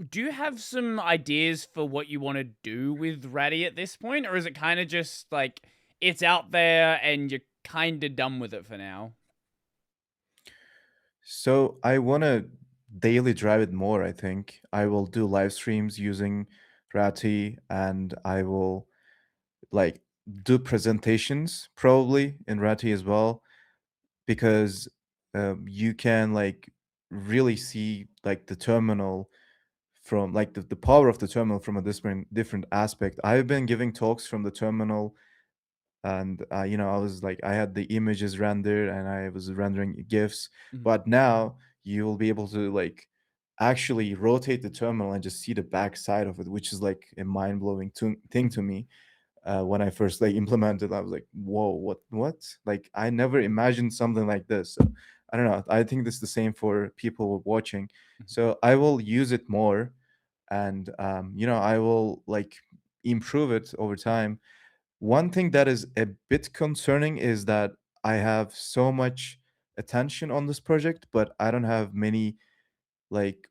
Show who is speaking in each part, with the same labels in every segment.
Speaker 1: Do you have some ideas for what you want to do with Ratty at this point, or is it kind of just like it's out there and you're kind of done with it for now?
Speaker 2: So I want to daily drive it more, I think. I will do live streams using Ratti, and I will like do presentations probably in Ratti as well, because you can like really see like the terminal from like the power of the terminal from a different aspect. I've been giving talks from the terminal, and I was like, I had the images rendered and I was rendering gifs,
Speaker 1: Mhm.
Speaker 2: but now you will be able to like actually rotate the terminal and just see the back side of it, which is like a mind-blowing thing to
Speaker 1: Mhm.
Speaker 2: me. When I first like implemented, I was like, whoa, what, like I never imagined something like this. So I don't know, I think this is the same for people watching.
Speaker 1: Mhm.
Speaker 2: So I will use it more, and I will like improve it over time. One thing that is a bit concerning is that I have so much attention on this project, but I don't have many like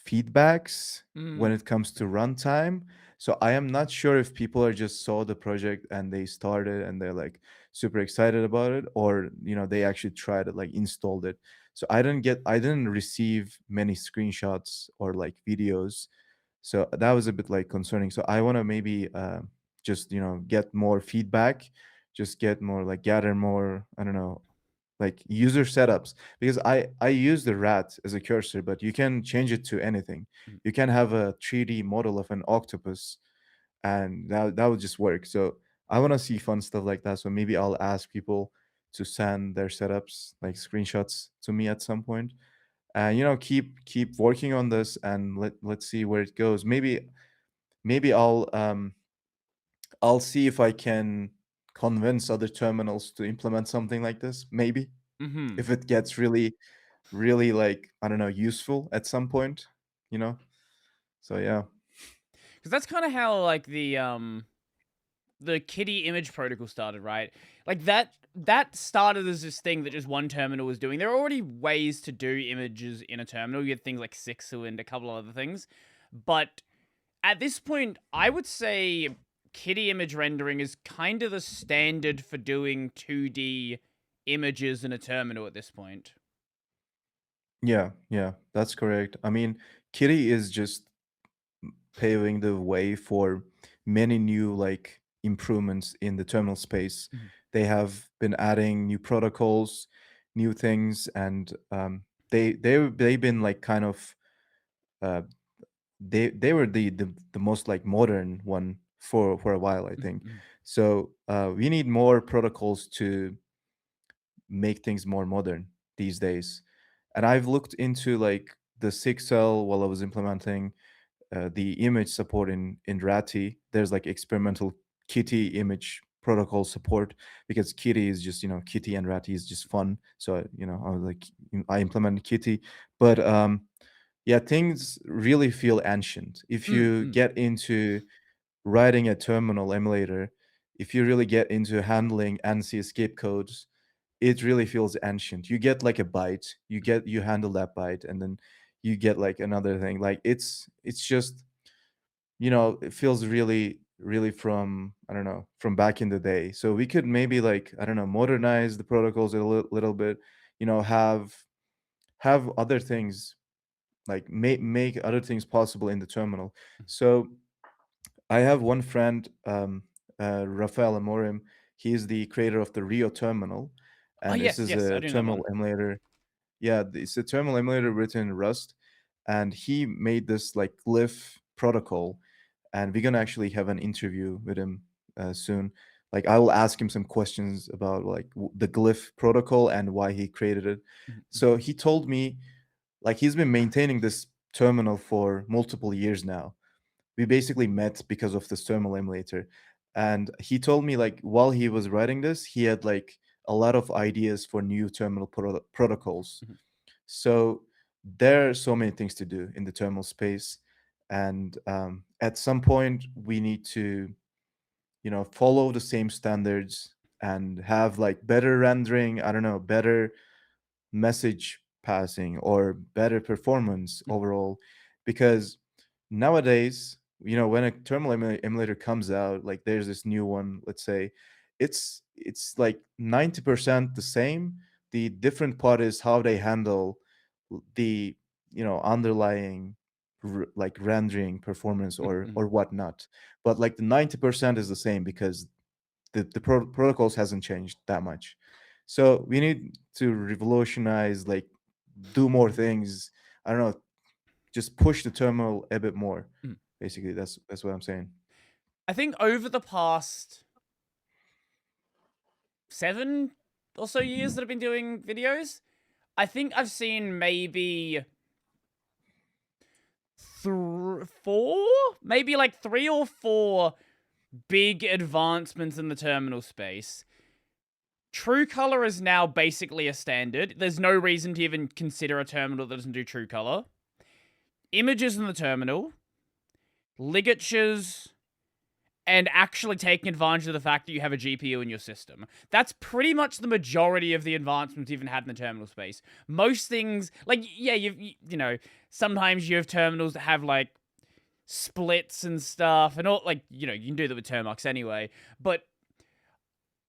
Speaker 2: feedbacks when
Speaker 1: Mm.
Speaker 2: it comes to runtime. So I am not sure if people are just saw the project and they started and they're like super excited about it, or they actually tried it, like installed it. So I didn't receive many screenshots or like videos, so that was a bit like concerning. So I want to maybe just get more feedback, just get more like gather more, I don't know, like user setups, because I use the rat as a cursor, but you can change it to anything.
Speaker 1: Mhm.
Speaker 2: You can have a 3D model of an octopus, and that would just work. So I want to see fun stuff like that. So maybe I'll ask people to send their setups like screenshots to me at some point, and keep working on this, and let's see where it goes. Maybe I'll see if I can convince other terminals to implement something like this, maybe,
Speaker 1: Mhm.
Speaker 2: if it gets really, really, like, I don't know, useful at some point, you know? So yeah.
Speaker 1: Because that's kind of how like the kitty image protocol started, right? Like that started as this thing that just one terminal was doing. There are already ways to do images in a terminal. You had things like Sixu and a couple of other things, but at this point, I would say kitty image rendering is kind of the standard for doing 2D images in a terminal at this point.
Speaker 2: Yeah, yeah, that's correct. I mean, Kitty is just paving the way for many new, like, improvements in the terminal space.
Speaker 1: Mhm.
Speaker 2: They have been adding new protocols, new things, and, they've been, like, kind of, uh they were the most like modern one for a while, I
Speaker 1: Mhm.
Speaker 2: think.
Speaker 1: Mhm.
Speaker 2: So we need more protocols to make things more modern these days. And I've looked into like the 6L while I was implementing the image support in Ratti. There's like experimental Kitty image protocol support, because Kitty is just Kitty, and Ratti is just fun. So I was like, I implemented Kitty, but yeah, things really feel ancient. If
Speaker 1: Mm,
Speaker 2: you
Speaker 1: mm,
Speaker 2: get into writing a terminal emulator, if you really get into handling ANSI escape codes, it really feels ancient. You get like a byte, you handle that byte, and then you get like another thing. Like it's just it feels really really from, I don't know, from back in the day. So we could maybe, like, I don't know, modernize the protocols a little bit. Have other things, like make other things possible in the terminal.
Speaker 1: mm.
Speaker 2: So I have one friend, Rafael Amorim. He is the creator of the Rio terminal,
Speaker 1: Oh
Speaker 2: and this
Speaker 1: yes,
Speaker 2: is
Speaker 1: yes, I
Speaker 2: a
Speaker 1: do know
Speaker 2: terminal
Speaker 1: one.
Speaker 2: emulator. Yeah, it's a terminal emulator written in Rust, and he made this like glyph protocol, and we're gonna actually have an interview with him soon. Like, I will ask him some questions about like the glyph protocol and why he created it.
Speaker 1: Mhm. Mhm.
Speaker 2: So he told me like he's been maintaining this terminal for multiple years now. We basically met because of this terminal emulator, and he told me like while he was writing this, he had like a lot of ideas for new terminal protocols.
Speaker 1: Mhm.
Speaker 2: So there are so many things to do in the terminal space, and at some point we need to follow the same standards and have like better rendering, I don't know, better message passing or better performance
Speaker 1: Mhm.
Speaker 2: overall, because nowadays, when a terminal emulator comes out, like there's this new one, let's say, it's like 90% the same. The different part is how they handle the underlying like rendering performance
Speaker 1: Mm-mm.
Speaker 2: or whatnot. But like the 90% is the same because the protocols hasn't changed that much. So we need to revolutionize, like do more things. I don't know, just push the terminal a bit more.
Speaker 1: Mm.
Speaker 2: Basically, that's what I'm saying.
Speaker 1: I think over the past 7 or so years that I've been doing videos, I think I've seen maybe four, maybe like 3 or 4 big advancements in the terminal space. True color is now basically a standard. There's no reason to even consider a terminal that doesn't do true color. Images in the terminal, ligatures, and actually taking advantage of the fact that you have a GPU in your system. That's pretty much the majority of the advancements you've even had in the terminal space. Most things, like, yeah, sometimes you have terminals that have, like, splits and stuff, and all, like, you can do that with Termux anyway, but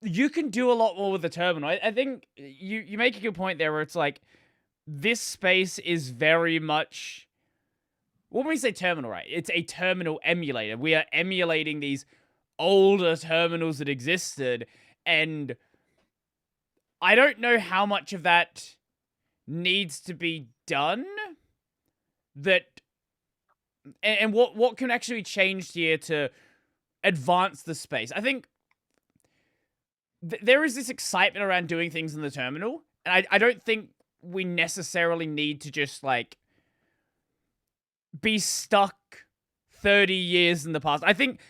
Speaker 1: you can do a lot more with the terminal. I think you make a good point there where it's like, this space is very much, when we say terminal, right? It's a terminal emulator. We are emulating these older terminals that existed, and I don't know how much of that needs to be done. That and what can actually be changed here to advance the space. I think there is this excitement around doing things in the terminal, and I don't think we necessarily need to just like be stuck 30 years in the past. I think,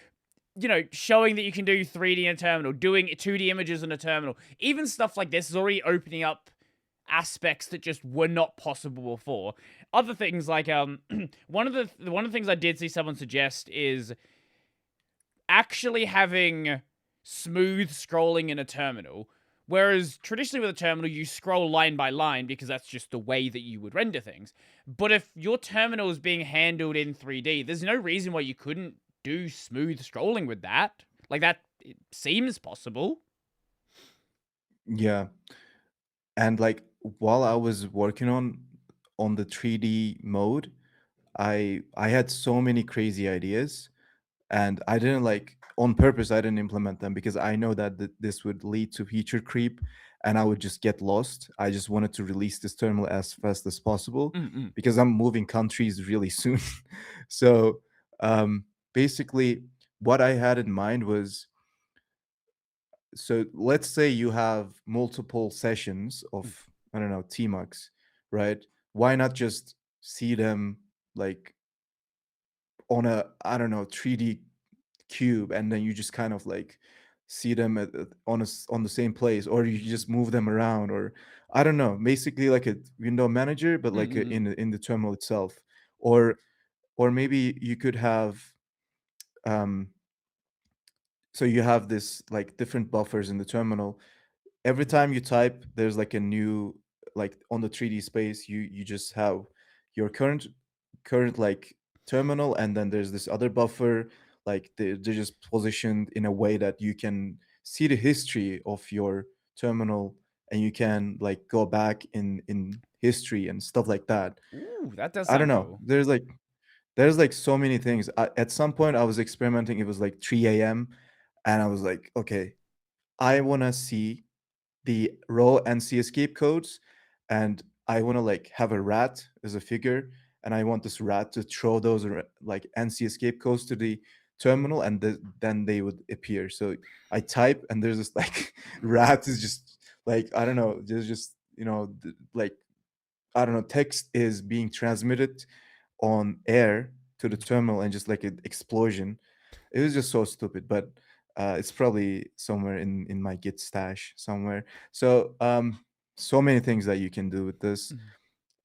Speaker 1: showing that you can do 3D in a terminal, doing 2D images in a terminal, even stuff like this is already opening up aspects that just were not possible before. Other things like one of the things I did see someone suggest is actually having smooth scrolling in a terminal. Whereas traditionally with a terminal, you scroll line by line because that's just the way that you would render things. But if your terminal is being handled in 3D, there's no reason why you couldn't do smooth scrolling with that. Like, that, it seems possible.
Speaker 2: Yeah, and like while I was working on the 3D mode, I had so many crazy ideas, and I didn't, like, on purpose, I didn't implement them because I know that this would lead to feature creep and I would just get lost. I just wanted to release this terminal as fast as possible
Speaker 1: Mm-mm.
Speaker 2: because I'm moving countries really soon. So basically what I had in mind was, so let's say you have multiple sessions of, I don't know, tmux, right? Why not just see them like on a, I don't know, 3D cube, and then you just kind of like see them on the same place, or you just move them around, or I don't know, basically like a window manager, but like
Speaker 1: Mm-mm.
Speaker 2: in the terminal itself, or maybe you could have um so you have this like different buffers in the terminal. Every time you type, there's like a new, like on the 3D space, you just have your current like terminal, and then there's this other buffer, like they're just positioned in a way that you can see the history of your terminal, and you can like go back in history and stuff like that.
Speaker 1: Ooh, that does
Speaker 2: I don't
Speaker 1: sound
Speaker 2: know.
Speaker 1: cool.
Speaker 2: There's like so many things. At some point I was experimenting. It was like 3 a.m. and I was like, okay, I want to see the raw NC escape codes, and I want to like have a rat as a figure, and I want this rat to throw those like NC escape codes to the terminal, and then they would appear. So I type, and there's this like rat is just like, I don't know, there's just like, I don't know, text is being transmitted on air to the terminal, and just like an explosion. It was just so stupid, but it's probably somewhere in my Git stash somewhere. So so many things that you can do with this.
Speaker 1: Mm.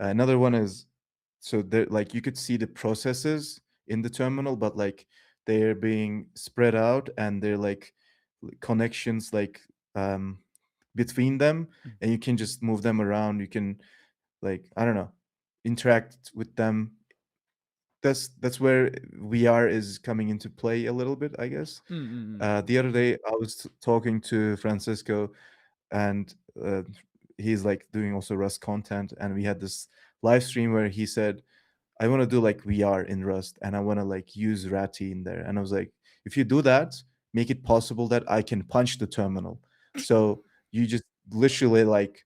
Speaker 2: Another one is, so there, like, you could see the processes in the terminal, but like they're being spread out, and they're like connections like um between them,
Speaker 1: Mm.
Speaker 2: and you can just move them around. You can, like, I don't know, interact with them that's where VR is coming into play a little bit, I guess.
Speaker 1: Mm, mm, mm.
Speaker 2: The other day, I was talking to Francisco, and he's like doing also Rust content, and we had this live stream where he said, "I want to do like VR in Rust, and I want to like use Ratty in there." And I was like, "If you do that, make it possible that I can punch the terminal." So you just literally like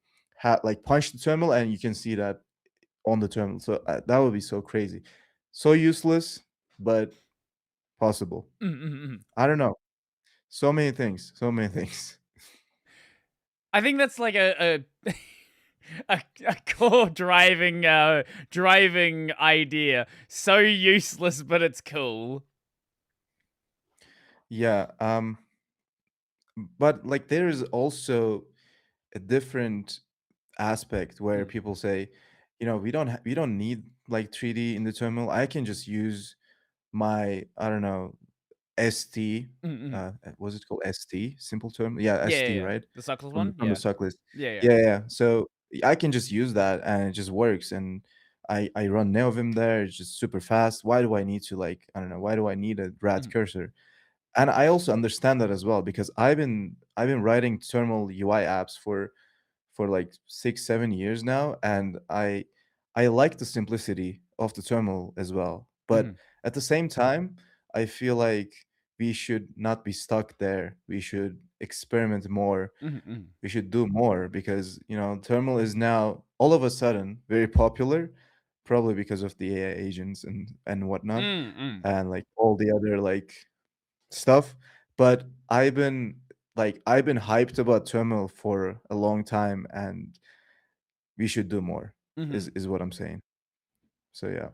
Speaker 2: like punch the terminal, and you can see that on the terminal. So that would be so crazy, so useless, but possible.
Speaker 1: Mm, mm, mm.
Speaker 2: I don't know. So many things. So many things.
Speaker 1: I think that's like a a core driving idea. So useless, but it's cool.
Speaker 2: Yeah. But like there is also a different aspect where
Speaker 1: Mm,
Speaker 2: people say, we don't need like 3D in the terminal. I can just use my, I don't know, ST.
Speaker 1: mm, mm.
Speaker 2: Was it called ST? Simple term? Yeah,
Speaker 1: Yeah, yeah,
Speaker 2: ST,
Speaker 1: yeah.
Speaker 2: right?
Speaker 1: The suckless
Speaker 2: From
Speaker 1: one?
Speaker 2: from the
Speaker 1: Yeah.
Speaker 2: suck list.
Speaker 1: Yeah, yeah.
Speaker 2: Yeah, yeah. So I can just use that and it just works. And I run Neovim there. It's just super fast. Why do I need to like, I don't know, why do I need a rat
Speaker 1: Mhm,
Speaker 2: cursor? And I also understand that as well because I've been writing terminal UI apps for like 6 7 years now, and I like the simplicity of the terminal as well. But
Speaker 1: mhm,
Speaker 2: at the same time, I feel like we should not be stuck there. We should experiment more.
Speaker 1: mhm, mhm.
Speaker 2: We should do more because terminal is now all of a sudden very popular, probably because of the AI agents and whatnot,
Speaker 1: Mm, mm.
Speaker 2: and like all the other like stuff. But I've been hyped about terminal for a long time, and we should do more. Is
Speaker 1: Mhm.
Speaker 2: is what I'm saying. So yeah.